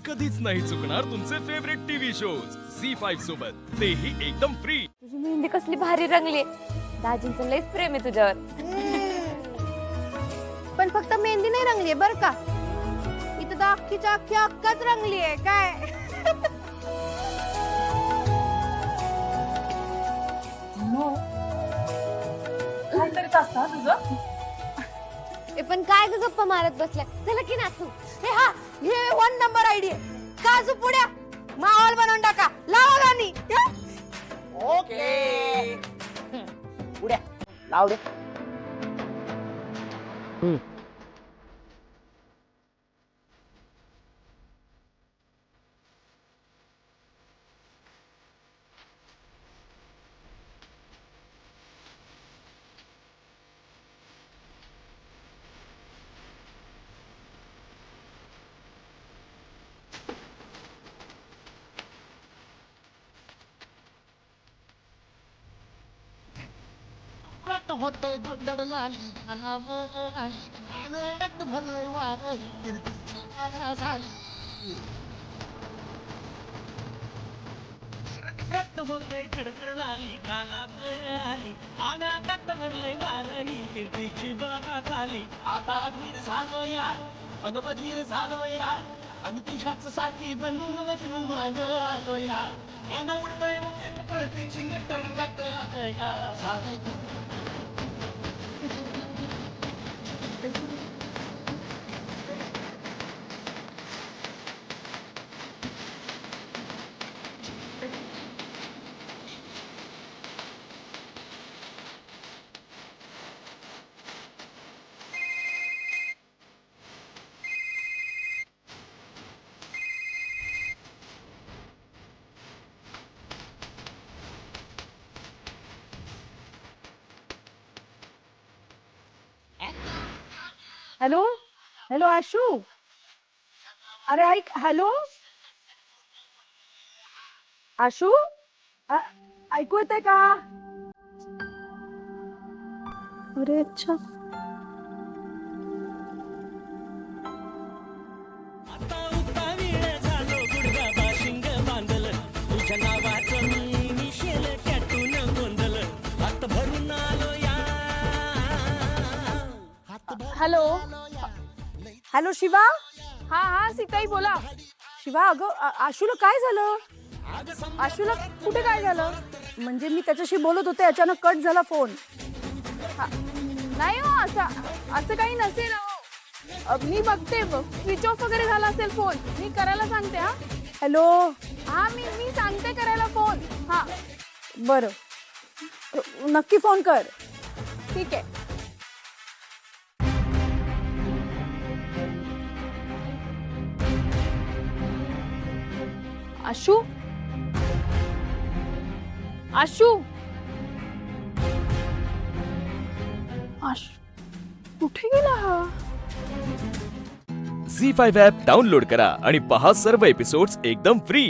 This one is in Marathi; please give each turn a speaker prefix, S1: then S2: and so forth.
S1: कधीच नाही चुकणार तुमचे फेवरेट टीव्ही शोज झी5 सोबत, तेही एकदम फ्री।
S2: तुझी मेहंदी कसली भारी रंगली, दाजींचं लयच प्रेम आहे तुझ्यावर।
S3: पण फक्त मेहंदी नाही रंगली बर का, इथं तर अख्खीच्या अख्खी अक्काच रंगली आहे काय।
S2: ए पण काय ग गप्पा मारत बसल्या, चला की नाचू।
S3: हे 1 नंबर आयडिया, काजू पुड्या माहोल बनवून टाका, लावा गाणी।
S4: ओके उड्या लाव दे। होते अगबधीर झालो या आणि तुझ्याच साठी बनून आलो या उडतोय प्रत्येक टंगत
S3: हॅलो हॅलो आशू, अरे ऐक, हॅलो आशू, ऐकू येतंय का? अरे अच्छा,
S2: हॅलो
S3: हॅलो शिवा।
S2: हा हा सीताई बोला।
S3: शिवा अगं आशूला काय झालं?
S2: आशूला कुठे काय झालं?
S3: म्हणजे मी त्याच्याशी बोलत होते, अचानक कट झाला फोन।
S2: नाही हो, असं काही नसेल हो। मी बघते, स्विच ऑफ वगैरे झाला असेल फोन, मी करायला सांगते। हा
S3: हॅलो,
S2: हा मी सांगते करायला फोन। हा
S3: बरं नक्की फोन कर।
S2: ठीक आहे। आशू, आशू, आशू कुठे गेला हा?
S1: झी5 ॲप डाउनलोड करा आणि पहा सर्व एपिसोड्स एकदम फ्री।